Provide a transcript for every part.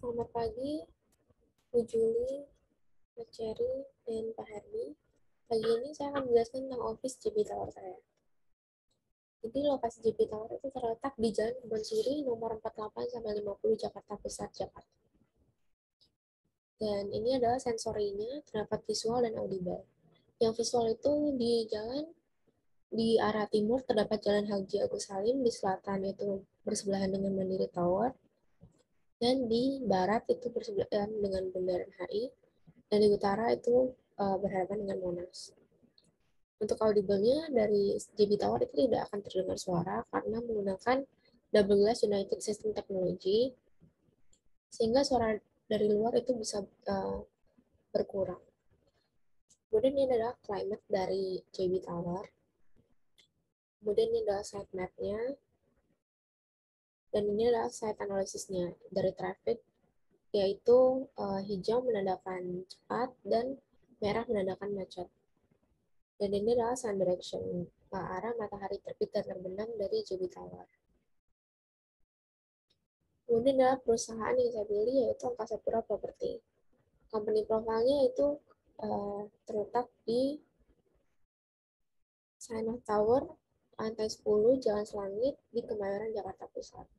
Selamat pagi, Bu Juli, Pak Cherry, dan Pak Herdi. Pagi ini saya akan menjelaskan tentang office JB Tower saya. Jadi lokasi JB Tower itu terletak di Jalan Kebon Siri nomor 48-50 Jakarta Pusat, Jakarta. Dan ini adalah sensorinya, terdapat visual dan audible. Yang visual itu di jalan di arah timur terdapat Jalan Haji Agus Salim, di selatan itu bersebelahan dengan Mandiri Tower, dan di barat itu bersebelahan dengan Bundaran HI, dan di utara itu berhadapan dengan Monas. Untuk audible-nya dari JB Tower itu tidak akan terdengar suara karena menggunakan double glass United System Technology, sehingga suara dari luar itu bisa berkurang. Kemudian ini adalah climate dari JB Tower. Kemudian ini adalah site map-nya. Dan ini adalah site analisisnya dari traffic, yaitu hijau menandakan cepat dan merah menandakan macet. Dan ini adalah sun direction, arah matahari terbit dan terbenam dari JB Tower. Kemudian adalah perusahaan yang saya pilih yaitu Angkasa Pura Property. Company profile-nya itu terletak di Sana Tower, lantai 10, Jalan Selangit, di Kemayoran, Jakarta Pusat.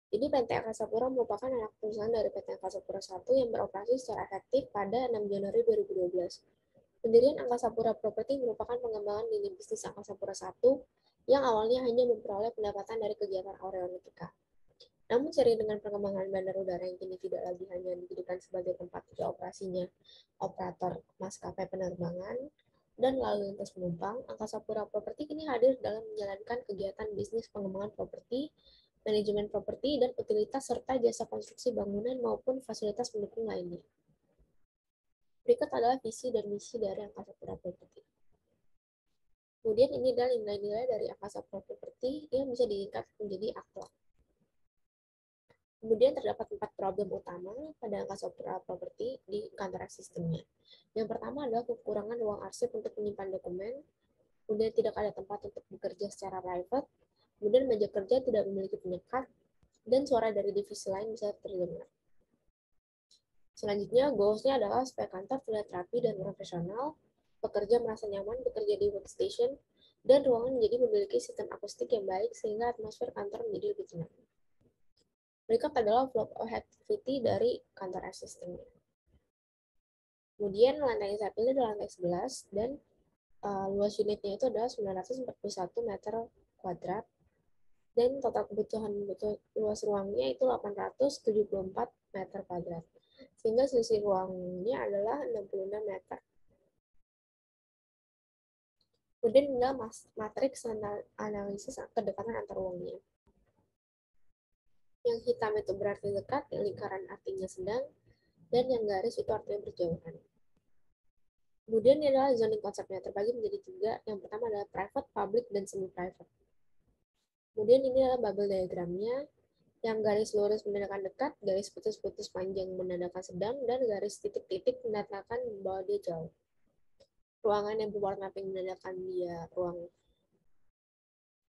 Jadi PT Angkasa Pura merupakan anak perusahaan dari PT Angkasa Pura I yang beroperasi secara efektif pada 6 Januari 2012. Pendirian Angkasa Pura Property merupakan pengembangan lini bisnis Angkasa Pura I yang awalnya hanya memperoleh pendapatan dari kegiatan aeronautika. Namun seiring dengan perkembangan bandar udara yang kini tidak lagi hanya dijadikan sebagai tempat operasinya operator maskapai penerbangan dan lalu lintas penumpang, Angkasa Pura Property kini hadir dalam menjalankan kegiatan bisnis pengembangan properti, manajemen properti, dan utilitas serta jasa konstruksi bangunan maupun fasilitas pendukung lainnya. Berikut adalah visi dan misi dari Angkasa Pura Property. Kemudian ini adalah nilai-nilai dari Angkasa Pura Property yang bisa diikat menjadi akhlak. Kemudian terdapat 4 problem utama pada Angkasa Pura Property di kantor sistemnya. Yang pertama adalah kekurangan ruang arsip untuk menyimpan dokumen, kemudian tidak ada tempat untuk bekerja secara private, kemudian meja kerja tidak memiliki penyekat, dan suara dari divisi lain bisa terdengar. Selanjutnya, goals-nya adalah supaya kantor terlihat rapi dan profesional, pekerja merasa nyaman bekerja di workstation, dan ruangan menjadi memiliki sistem akustik yang baik sehingga atmosfer kantor menjadi lebih tenang. Berikut adalah flow of activity dari kantor asistennya. Kemudian lantai yang saya pilih adalah lantai 11 dan luas unitnya itu adalah 941 meter kuadrat dan total kebutuhan luas ruangnya itu 874 meter kuadrat. Sehingga selisih ruangnya adalah 66 meter. Kemudian adalah matriks analisis kedekatan antar ruangnya. Yang hitam itu berarti dekat, yang lingkaran artinya sedang, dan yang garis itu artinya berjauhan. Kemudian ini adalah zoning konsepnya terbagi menjadi 3. Yang pertama adalah private, public, dan semi-private. Kemudian ini adalah bubble diagramnya, yang garis lurus menandakan dekat, garis putus-putus panjang menandakan sedang, dan garis titik-titik menandakan bahwa dia jauh. Ruangan yang berwarna pink menandakan dia ruang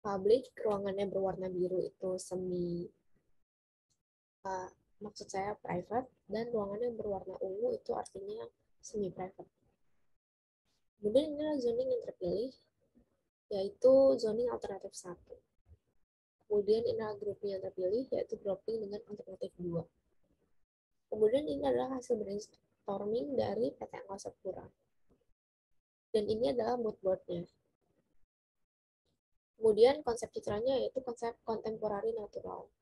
public, ruangan yang berwarna biru itu maksud saya private, dan ruangan yang berwarna ungu itu artinya semi-private. Kemudian ini adalah zoning yang terpilih, yaitu zoning alternatif 1. Kemudian ini adalah grupnya yang terpilih, yaitu grouping dengan alternatif 2. Kemudian ini adalah hasil brainstorming dari PT Angkasa Pura. Dan ini adalah mood board-nya. Kemudian konsep citranya yaitu konsep contemporary natural.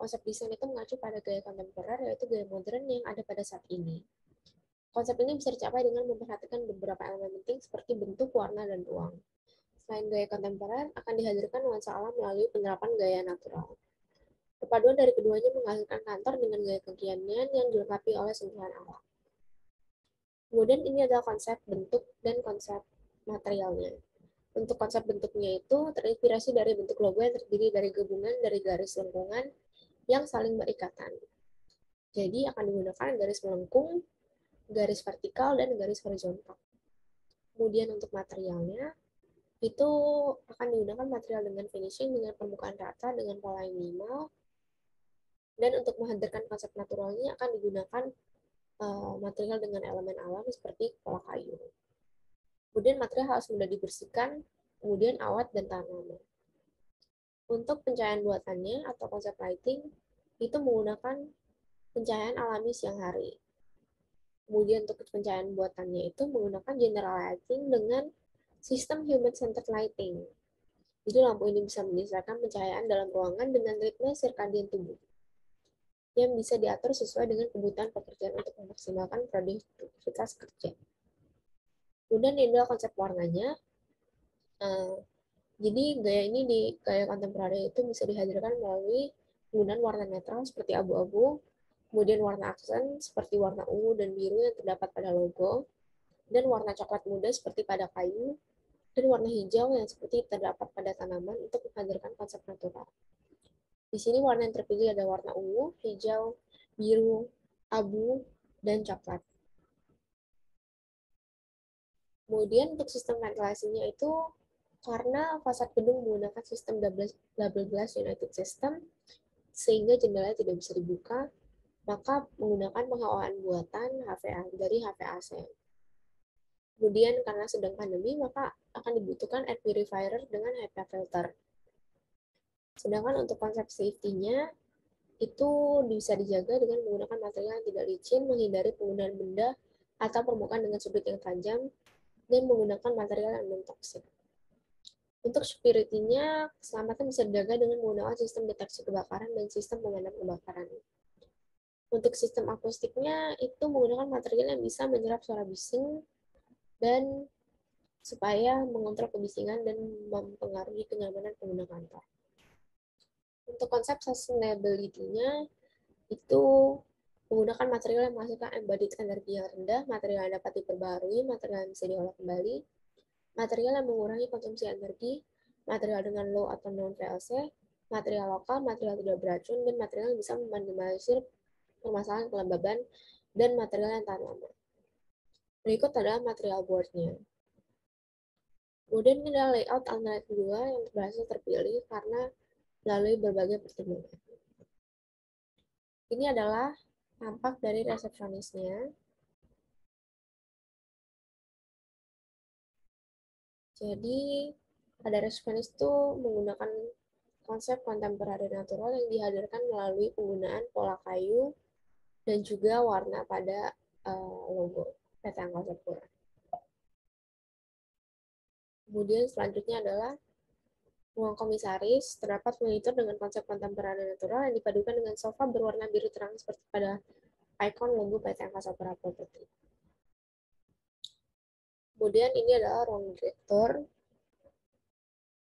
Konsep desain itu mengacu pada gaya kontemporer, yaitu gaya modern yang ada pada saat ini. Konsep ini bisa dicapai dengan memperhatikan beberapa elemen penting seperti bentuk, warna, dan ruang. Selain gaya kontemporer, akan dihadirkan nuansa alam melalui penerapan gaya natural. Perpaduan dari keduanya menghasilkan kantor dengan gaya kekinian yang dilengkapi oleh sentuhan alam. Kemudian ini adalah konsep bentuk dan konsep materialnya. Untuk konsep bentuknya itu terinspirasi dari bentuk logo yang terdiri dari gabungan dari garis lengkungan yang saling berikatan. Jadi akan digunakan garis melengkung, garis vertikal, dan garis horizontal. Kemudian untuk materialnya, itu akan digunakan material dengan finishing dengan permukaan rata dengan pola yang minimal. Dan untuk menghadirkan konsep naturalnya akan digunakan material dengan elemen alam seperti pola kayu. Kemudian material harus mudah dibersihkan, kemudian awet dan tahan lama. Untuk pencahayaan buatannya atau konsep lighting, itu menggunakan pencahayaan alami siang hari. Kemudian untuk pencahayaan buatannya itu menggunakan general lighting dengan sistem human-centered lighting. Jadi lampu ini bisa menyesuaikan pencahayaan dalam ruangan dengan ritme circadian tubuh yang bisa diatur sesuai dengan kebutuhan pekerjaan untuk memaksimalkan produktivitas kerja. Kemudian ini adalah konsep warnanya. Jadi gaya ini di gaya kontemporer itu bisa dihadirkan melalui penggunaan warna netral seperti abu-abu, kemudian warna aksen seperti warna ungu dan biru yang terdapat pada logo, dan warna coklat muda seperti pada kayu, dan warna hijau yang seperti terdapat pada tanaman untuk menghadirkan konsep natural. Di sini warna yang terpilih ada warna ungu, hijau, biru, abu, dan coklat. Kemudian untuk sistem ventilasinya itu karena fasad gedung menggunakan sistem double glass United System, sehingga jendela tidak bisa dibuka, maka menggunakan penghawaan buatan HVA dari HVAC. Kemudian karena sedang pandemi, maka akan dibutuhkan air purifier dengan HEPA filter. Sedangkan untuk konsep safety-nya, itu bisa dijaga dengan menggunakan material yang tidak licin, menghindari penggunaan benda atau permukaan dengan sudut yang tajam, dan menggunakan material yang non-toxic. Untuk security-nya, keselamatan bisa dijaga dengan menggunakan sistem deteksi kebakaran dan sistem pemadam kebakaran. Untuk sistem akustiknya, itu menggunakan material yang bisa menyerap suara bising dan supaya mengontrol kebisingan dan mempengaruhi kenyamanan pengguna kantor. Untuk konsep sustainability-nya, itu menggunakan material yang menghasilkan embodied energi yang rendah, material yang dapat diperbaharui, material yang bisa diolah kembali, material yang mengurangi konsumsi energi, material dengan low atau non-VOC, material lokal, material tidak beracun, dan material yang bisa meminimalisir permasalahan kelembaban, dan material yang tahan lama. Berikut adalah material board-nya. Kemudian ini adalah layout alternatif kedua yang berhasil terpilih karena melalui berbagai pertimbangan. Ini adalah tampak dari resepsionisnya. Jadi, pada resepsionis itu menggunakan konsep kontemporer natural yang dihadirkan melalui penggunaan pola kayu dan juga warna pada logo PT Angkasa Pura. Kemudian selanjutnya adalah ruang komisaris, terdapat monitor dengan konsep kontemporer natural yang dipadukan dengan sofa berwarna biru terang seperti pada ikon logo PT Angkasa Pura Property. Kemudian ini adalah ruang direktur.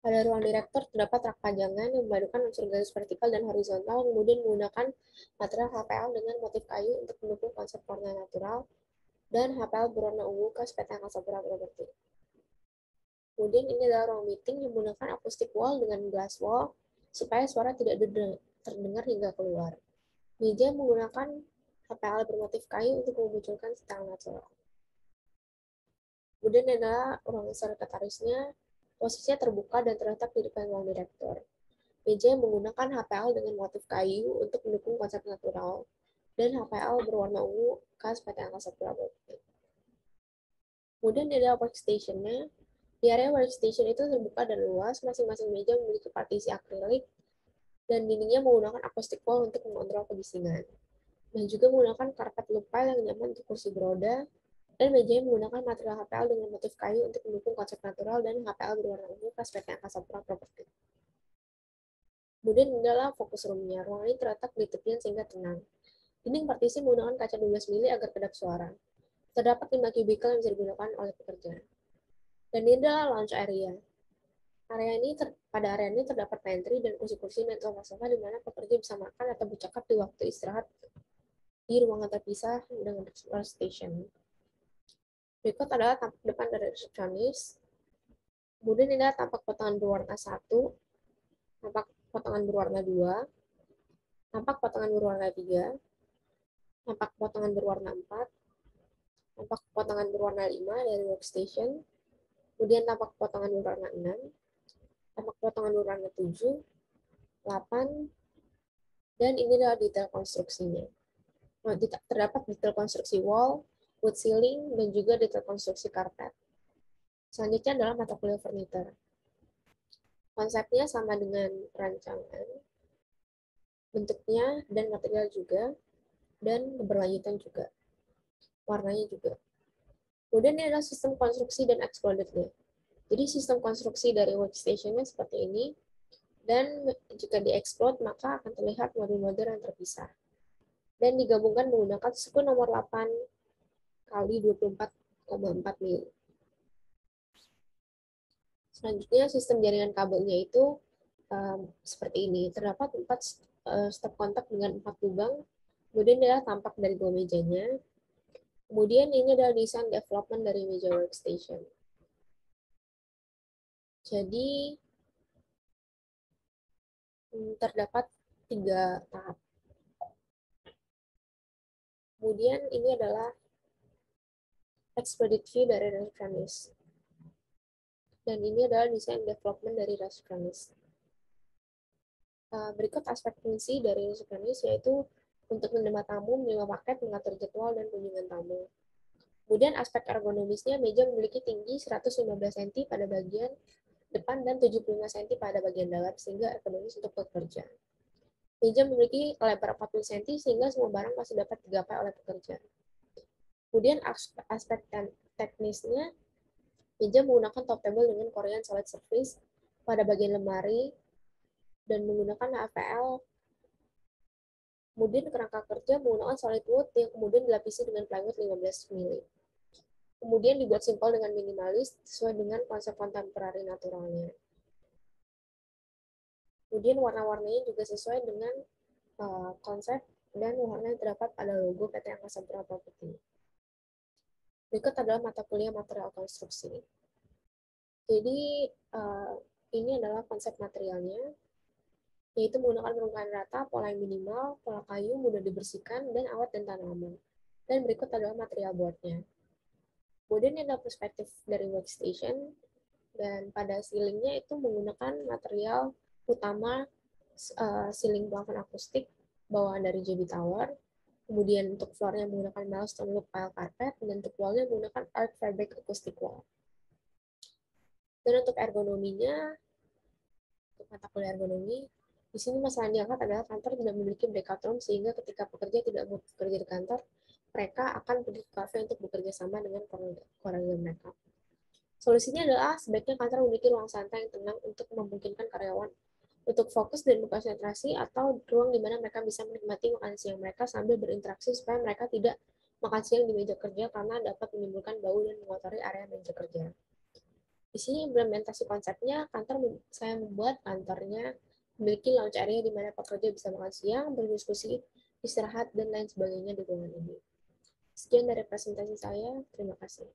Pada ruang direktur terdapat rak pajangan yang memadukan unsur garis vertikal dan horizontal, kemudian menggunakan material HPL dengan motif kayu untuk mendukung konsep warna natural, dan HPL berwarna ungu khas PT Angkasa Pura Property. Kemudian ini adalah ruang meeting yang menggunakan acoustic wall dengan glass wall supaya suara tidak terdengar hingga keluar. Meja menggunakan HPL bermotif kayu untuk memunculkan style natural. Kemudian adalah ruang sekretarisnya, posisinya terbuka dan terletak di depan ruang direktur. Meja menggunakan HPL dengan motif kayu untuk mendukung konsep natural, dan HPL berwarna ungu khas PT Angkasa Pura Property. Kemudian adalah workstation-nya. Di area workstation itu terbuka dan luas, masing-masing meja memiliki partisi akrilik, dan dindingnya menggunakan acoustic wall untuk mengontrol kebisingan. Dan juga menggunakan karpet low pile yang nyaman untuk kursi beroda, dan mejanya menggunakan material HPL dengan motif kayu untuk mendukung konsep natural dan HPL berwarna ungu khas PT Angkasa Pura Property. Kemudian adalah fokus room-nya. Ruangan ini terletak di tepian sehingga tenang. Dinding partisi menggunakan kaca 12 mili agar kedap suara. Terdapat 5 kubikel yang bisa digunakan oleh pekerja. Dan ini adalah lounge area. Pada area ini terdapat pantry dan kursi-kursi dan sofa-sofa di mana pekerja bisa makan atau bercakap di waktu istirahat di ruangan terpisah dengan workstation. Berikut adalah tampak depan dari resepsionis. Kemudian ini adalah tampak potongan berwarna 1, tampak potongan berwarna 2, tampak potongan berwarna 3, tampak potongan berwarna 4, tampak potongan berwarna 5 dari workstation, kemudian tampak potongan berwarna 6, tampak potongan berwarna 7, 8, Dan ini adalah detail konstruksinya. Nah, terdapat detail konstruksi wall, wood ceiling, dan juga detail konstruksi karpet. Selanjutnya adalah mata kuliah furniture. Konsepnya sama dengan rancangan, bentuknya dan material juga, dan keberlanjutan juga. Warnanya juga. Kemudian ini adalah sistem konstruksi dan exploded-nya. Jadi sistem konstruksi dari workstation-nya seperti ini, dan jika di-explode maka akan terlihat modul-modul yang terpisah. Dan digabungkan menggunakan suku nomor 8 kali 24,4 mili. Selanjutnya sistem jaringan kabelnya itu seperti ini. Terdapat 4 stop kontak dengan 4 lubang. Kemudian adalah tampak dari dua mejanya. Kemudian ini adalah desain development dari meja workstation. Jadi terdapat 3 tahap. Kemudian ini adalah exploded view dari Rastranis. Dan ini adalah desain development dari Rastranis. Berikut aspek fungsi dari Rastranis yaitu untuk menerima tamu, menerima paket, mengatur jadwal, dan kunjungan tamu. Kemudian aspek ergonomisnya, meja memiliki tinggi 115 cm pada bagian depan dan 75 cm pada bagian dalam, sehingga ergonomis untuk bekerja. Meja memiliki lebar 40 cm, sehingga semua barang masih dapat digapai oleh pekerja. Kemudian aspek teknisnya, meja menggunakan top table dengan Korean solid surface pada bagian lemari dan menggunakan HPL. Kemudian kerangka kerja menggunakan solid wood yang kemudian dilapisi dengan plywood 15 mili. Kemudian dibuat simpel dengan minimalis sesuai dengan konsep kontemporari naturalnya. Kemudian warna-warnanya juga sesuai dengan konsep dan warna yang terdapat pada logo PT Angkasa Pura Property. Berikut adalah mata kuliah material konstruksi. Jadi ini adalah konsep materialnya, yaitu menggunakan permukaan rata, pola yang minimal, pola kayu, mudah dibersihkan, dan awet dan tahan lama. Dan berikut adalah material boardnya. Kemudian ini adalah perspektif dari workstation, dan pada ceilingnya itu menggunakan material utama ceiling plafon akustik bawaan dari JB Tower. Kemudian untuk floornya menggunakan milestone look pile carpet, dan untuk wallnya menggunakan art fabric acoustic wall. Dan untuk ergonominya, untuk mata kuliah ergonomi, di sini masalah yang diangkat adalah kantor tidak memiliki breakout room, sehingga ketika pekerja tidak mau bekerja di kantor, mereka akan pergi ke kafe untuk bekerja sama dengan keluarga mereka. Solusinya adalah sebaiknya kantor memiliki ruang santai yang tenang untuk memungkinkan karyawan untuk fokus dan berkonsentrasi, atau ruang di mana mereka bisa menikmati makan siang mereka sambil berinteraksi supaya mereka tidak makan siang di meja kerja karena dapat menimbulkan bau dan mengotori area meja kerja. Di sini implementasi konsepnya, saya membuat kantornya memiliki lounge area di mana pekerja bisa makan siang, berdiskusi, istirahat, dan lain sebagainya di ruangan ini. Sekian dari presentasi saya. Terima kasih.